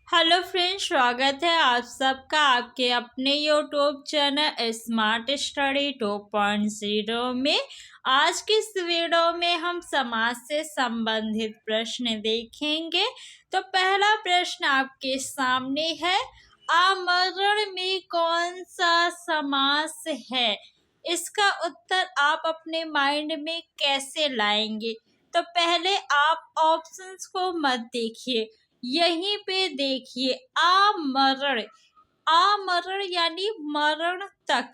Hello friends, स्वागत है आप सबका आपके अपने यूट्यूब चैनल स्मार्ट स्टडी 2.0 में। आज की इस वीडियो में हम समास से संबंधित प्रश्न देखेंगे। तो पहला प्रश्न आपके सामने है, आमरण में कौन सा समास है? इसका उत्तर आप अपने माइंड में कैसे लाएंगे? तो पहले आप ऑप्शंस को मत देखिए, यहीं पे देखिए, आमरण। आमरण यानी मरण तक।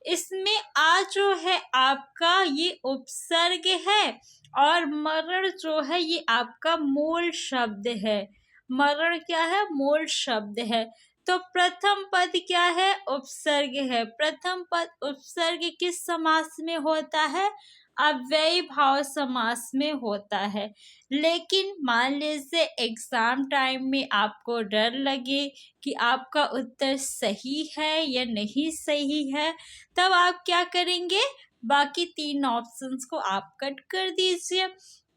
इसमें आ जो है आपका ये उपसर्ग है और मरण जो है ये आपका मूल शब्द है। मरण क्या है? मूल शब्द है। तो प्रथम पद क्या है? उपसर्ग है। प्रथम पद उपसर्ग किस समास में होता है? अव्ययी भाव समास में होता है। लेकिन मान लीजिए एग्जाम टाइम में आपको डर लगे कि आपका उत्तर सही है या नहीं सही है, तब आप क्या करेंगे? बाकी तीन ऑप्शंस को आप कट कर दीजिए।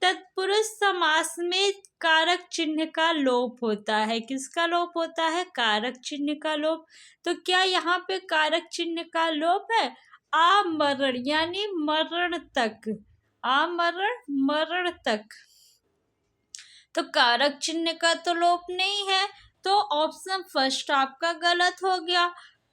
तत्पुरुष समास में कारक चिन्ह का लोप होता है। किसका लोप होता है? कारक चिन्ह का लोप। तो क्या यहाँ पे कारक चिन्ह का लोप है? आमरण यानी मरण तक। आमरण मरण तक। तो कारक चिन्ह का तो लोप नहीं है, तो ऑप्शन फर्स्ट आपका गलत हो गया।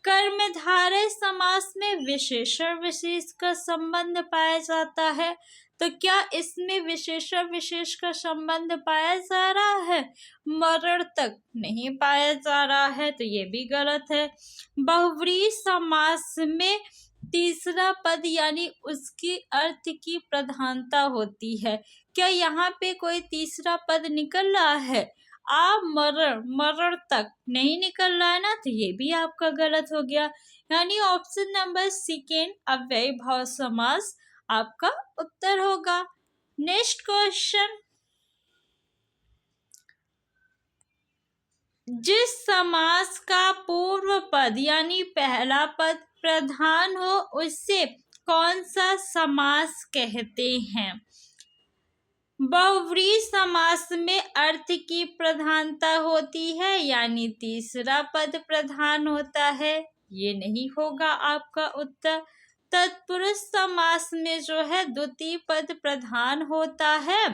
कर्मधारय समास में विशेषण विशेष का संबंध पाया जाता है। तो क्या इसमें विशेषण विशेष का संबंध पाया जा रहा है? मरण तक नहीं पाया जा रहा है, तो ये भी गलत है। बहुव्रीहि समास में तीसरा पद यानी उसकी अर्थ की प्रधानता होती है। क्या यहाँ पे कोई तीसरा पद निकल रहा है? आमरण मरण तक नहीं निकल रहा है ना, तो ये भी आपका गलत हो गया। यानी ऑप्शन नंबर सेकेंड अव्ययी भाव समास आपका उत्तर होगा। नेक्स्ट क्वेश्चन, जिस समास का पूर्व पद यानी पहला पद प्रधान हो उसे कौन सा समास कहते हैं? बहुव्रीहि समास में अर्थ की प्रधानता होती है यानी तीसरा पद प्रधान होता है, ये नहीं होगा आपका उत्तर। तत्पुरुष समास में जो है द्वितीय पद प्रधान होता है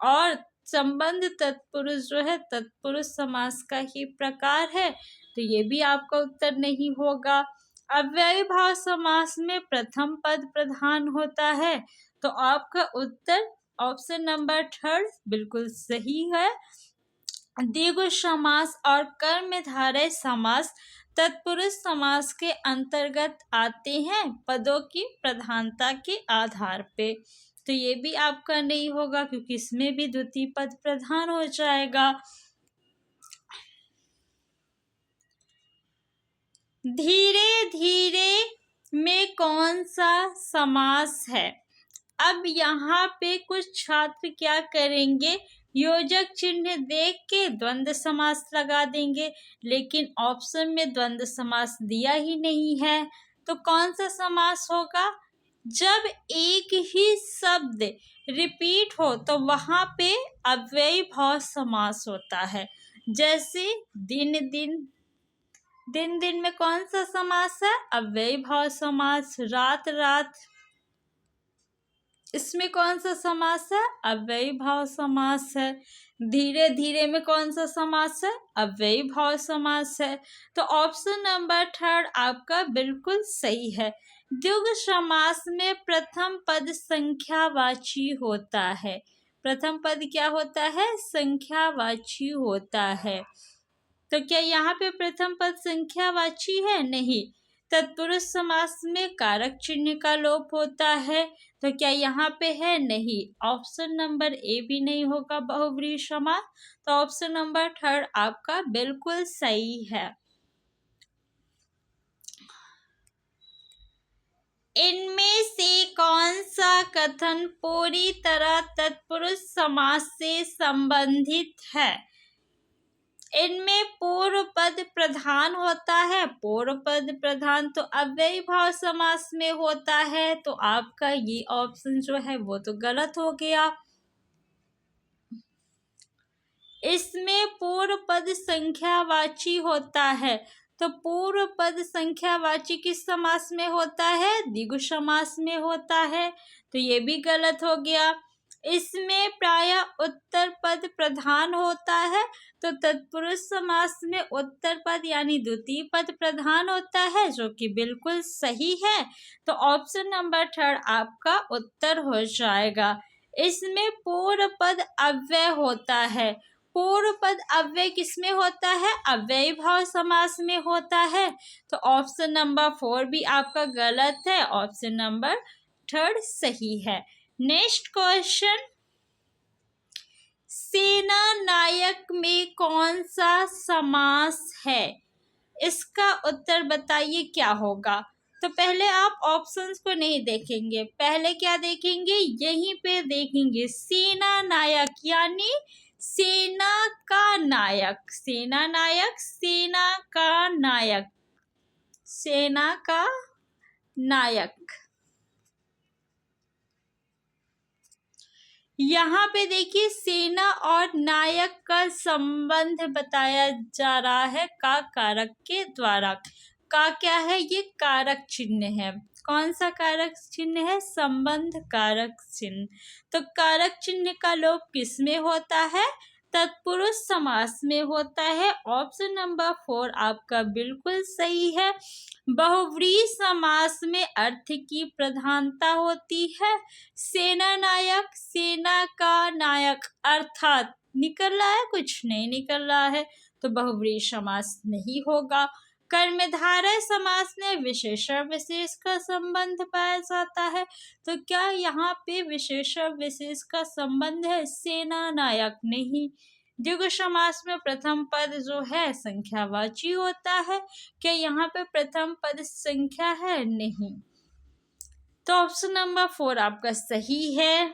और संबंध तत्पुरुष जो है तत्पुरुष समास का ही प्रकार है, तो ये भी आपका उत्तर नहीं होगा। अव्ययी भाव समास में प्रथम पद प्रधान होता है, तो आपका उत्तर ऑप्शन नंबर थर्ड बिल्कुल सही है। द्विगु समास और कर्मधारय समास तत्पुरुष समास के अंतर्गत आते हैं पदों की प्रधानता के आधार पे, तो ये भी आपका नहीं होगा क्योंकि इसमें भी द्वितीय पद प्रधान हो जाएगा। धीरे धीरे में कौन सा समास है? अब यहाँ पे कुछ छात्र क्या करेंगे, योजक चिन्ह देख के द्वंद्व समास लगा देंगे, लेकिन ऑप्शन में द्वंद्व समास दिया ही नहीं है। तो कौन सा समास होगा? जब एक ही शब्द रिपीट हो तो वहां पे अव्ययी भाव समास होता है। जैसे दिन दिन, दिन दिन में कौन सा समास है? अव्ययी भाव समास। रात रात, इसमें कौन सा समास है? अव्ययी भाव समास है। धीरे धीरे में कौन सा समास है? अव्ययी भाव समास है। तो ऑप्शन नंबर थर्ड आपका बिल्कुल सही है। द्विगु समास में प्रथम पद संख्यावाची होता है। प्रथम पद क्या होता है? संख्यावाची होता है। तो क्या यहाँ पे प्रथम पद संख्यावाची है? नहीं। तत्पुरुष समास में कारक चिन्ह का लोप होता है, तो क्या यहाँ पे है? नहीं। ऑप्शन नंबर ए भी नहीं होगा बहुव्रीहि समास, तो ऑप्शन नंबर थर्ड आपका बिल्कुल सही है। इनमें से कौन सा कथन पूरी तरह तत्पुरुष समास से संबंधित है? इनमें पूर्व पद प्रधान होता है। पूर्व पद प्रधान तो अव्ययी भाव समास में होता है, तो आपका ये ऑप्शन जो है वो तो गलत हो गया। इसमें पूर्व पद संख्यावाची होता है। तो पूर्व पद संख्यावाची किस समास में होता है? द्विगु समास में होता है। तो ये भी गलत हो गया। इसमें प्रायः उत्तर पद प्रधान होता है। तो तत्पुरुष समास में उत्तर पद यानी द्वितीय पद प्रधान होता है, जो कि बिल्कुल सही है। तो ऑप्शन नंबर 3 आपका उत्तर हो जाएगा। इसमें पूर्व पद अव्यय होता है। पूर्व पद अव्यय किसमें होता है? अव्ययी भाव समास में होता है। तो ऑप्शन नंबर 4 भी आपका गलत है। ऑप्शन नंबर 3 सही है। नेक्स्ट क्वेश्चन, सेना नायक में कौन सा समास है? इसका उत्तर बताइए क्या होगा। तो पहले आप ऑप्शंस को नहीं देखेंगे, पहले क्या देखेंगे? यहीं पे देखेंगे सेना नायक यानी सेना का नायक। सेना नायक, सेना का नायक, सेना का नायक। यहाँ पे देखिए सेना और नायक का संबंध बताया जा रहा है का कारक के द्वारा। का क्या है? ये कारक चिन्ह है। कौन सा कारक चिन्ह है? संबंध कारक चिन्ह। तो कारक चिन्ह का लोप किस में होता है? तत्पुरुष समास में होता है। ऑप्शन नंबर 4 आपका बिल्कुल सही है। बहुव्रीहि समास में अर्थ की प्रधानता होती है। सेना नायक, सेना का नायक, अर्थात निकल रहा है, कुछ नहीं निकल रहा है, तो बहुव्रीहि समास नहीं होगा। कर्मधारय समास में विशेषण विशेष का संबंध पाया जाता है। तो क्या यहाँ पे विशेषण विशेष का संबंध है? सेना नायक नहीं। द्विगु समास में प्रथम पद जो है संख्यावाची होता है। क्या यहाँ पे प्रथम पद संख्या है? नहीं। तो ऑप्शन नंबर 4 आपका सही है।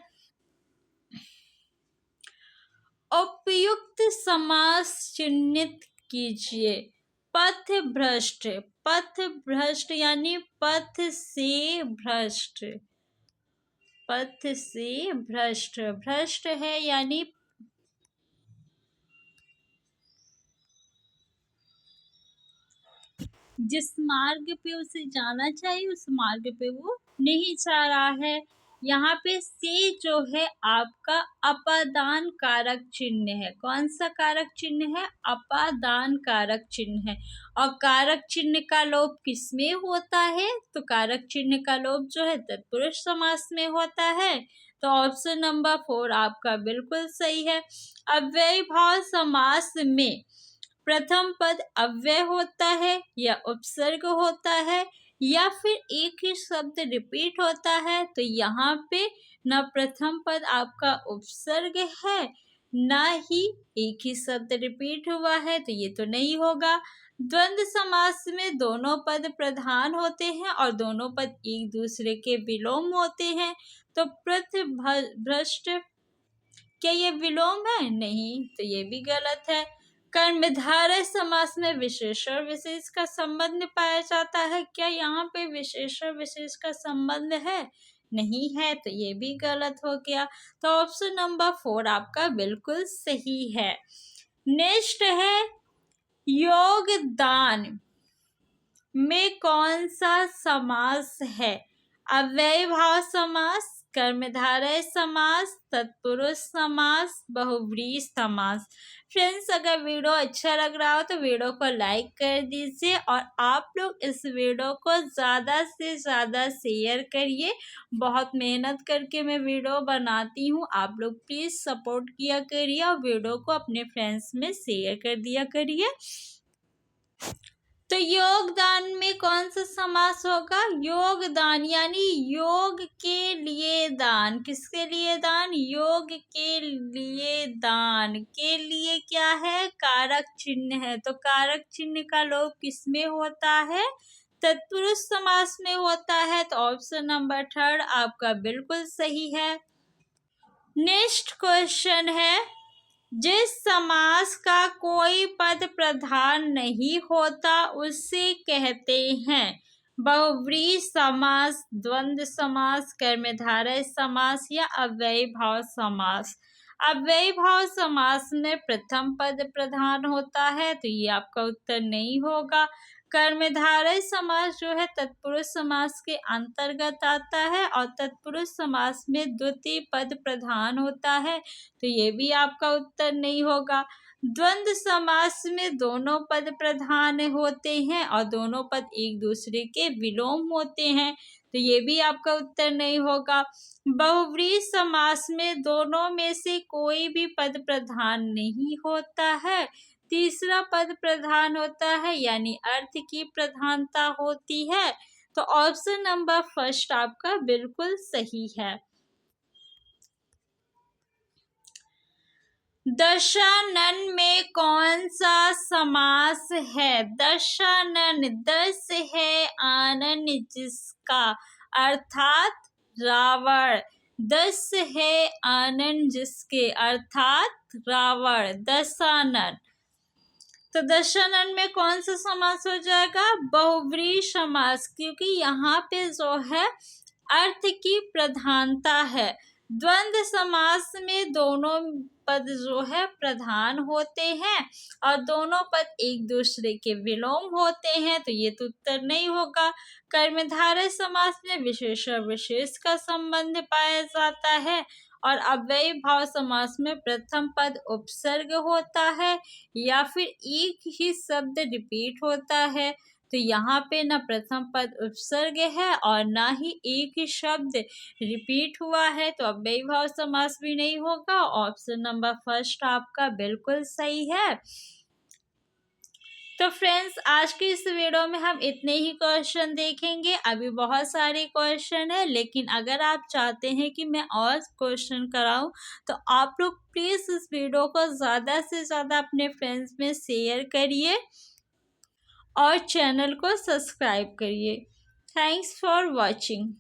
उपयुक्त समास चिन्हित कीजिए। पथ भ्रष्ट, पथ भ्रष्ट यानी पथ से भ्रष्ट, पथ से भ्रष्ट, भ्रष्ट है यानी जिस मार्ग पे उसे जाना चाहिए उस मार्ग पे वो नहीं जा रहा है। यहाँ पे से जो है आपका अपादान कारक चिन्ह है। कौन सा कारक चिन्ह है? अपादान कारक चिन्ह है। और कारक चिन्ह का लोप किसमें होता है? तो कारक चिन्ह का लोप जो है तत्पुरुष समास में होता है। तो ऑप्शन नंबर 4 आपका बिल्कुल सही है। अव्ययी भाव समास में प्रथम पद अव्यय होता है या उपसर्ग होता है या फिर एक ही शब्द रिपीट होता है। तो यहाँ पे न प्रथम पद आपका उपसर्ग है न ही एक ही शब्द रिपीट हुआ है, तो ये तो नहीं होगा। द्वंद्व समास में दोनों पद प्रधान होते हैं और दोनों पद एक दूसरे के विलोम होते हैं। तो प्रथ भ्रष्ट, क्या ये विलोम है? नहीं, तो ये भी गलत है। कर्मधारय समास में विशेषण विशेष का संबंध पाया जाता है। क्या यहाँ पे विशेषण विशेष का संबंध है? नहीं है, तो ये भी गलत हो गया। तो ऑप्शन नंबर 4 आपका बिल्कुल सही है। नेक्स्ट है योगदान में कौन सा समास है? अव्ययी भाव समास, कर्मधारय समास, तत्पुरुष समास, बहुव्रीहि समास। फ्रेंड्स, अगर वीडियो अच्छा लग रहा हो तो वीडियो को लाइक कर दीजिए और आप लोग इस वीडियो को ज़्यादा से ज़्यादा शेयर करिए। बहुत मेहनत करके मैं वीडियो बनाती हूँ, आप लोग प्लीज़ सपोर्ट किया करिए और वीडियो को अपने फ्रेंड्स में शेयर कर दिया करिए। तो योगदान में कौन सा समास होगा? योगदान यानी योग के लिए दान। किसके लिए दान? योग के लिए दान। के लिए क्या है? कारक चिन्ह है। तो कारक चिन्ह का लोप किसमें होता है? तत्पुरुष समास में होता है। तो ऑप्शन नंबर 3 आपका बिल्कुल सही है। नेक्स्ट क्वेश्चन है, जिस समास का कोई पद प्रधान नहीं होता उसे कहते हैं बहुव्रीहि समास, द्वंद्व समास, कर्मधारय समास या अव्ययी भाव समास। अव्ययी भाव समास में प्रथम पद प्रधान होता है, तो ये आपका उत्तर नहीं होगा। कर्मधारय समास जो है तत्पुरुष समास के अंतर्गत आता है और तत्पुरुष समास में द्वितीय पद प्रधान होता है, तो ये भी आपका उत्तर नहीं होगा। द्वंद्व समास में दोनों पद प्रधान होते हैं और दोनों पद एक दूसरे के विलोम होते हैं, तो ये भी आपका उत्तर नहीं होगा। बहुव्रीहि समास में दोनों में से कोई भी पद प्रधान नहीं होता है, तीसरा पद प्रधान होता है, यानी अर्थ की प्रधानता होती है। तो ऑप्शन नंबर फर्स्ट आपका बिल्कुल सही है। दशानन में कौन सा समास है? दशानन, दस है आनन जिसका, अर्थात रावण। दस है आनन जिसके, अर्थात रावण, दशानन। तो दशानन में कौन सा समास हो जाएगा? बहुव्रीहि समास, क्योंकि यहाँ पे जो है अर्थ की प्रधानता है। द्वंद्व समास में दोनों पद जो है प्रधान होते हैं और दोनों पद एक दूसरे के विलोम होते हैं, तो ये तो उत्तर नहीं होगा। कर्मधारय समास में विशेषण विशेष का संबंध पाया जाता है और अव्ययी भाव समास में प्रथम पद उपसर्ग होता है या फिर एक ही शब्द रिपीट होता है, तो यहाँ पे ना प्रथम पद उपसर्ग है और ना ही एक ही शब्द रिपीट हुआ है, तो अव्ययी भाव समास भी नहीं होगा। ऑप्शन नंबर फर्स्ट आपका बिल्कुल सही है। तो फ्रेंड्स, आज की इस वीडियो में हम इतने ही क्वेश्चन देखेंगे। अभी बहुत सारे क्वेश्चन है, लेकिन अगर आप चाहते हैं कि मैं और क्वेश्चन कराऊं तो आप लोग प्लीज इस वीडियो को ज़्यादा से ज़्यादा अपने फ्रेंड्स में शेयर करिए और चैनल को सब्सक्राइब करिए। Thanks for watching.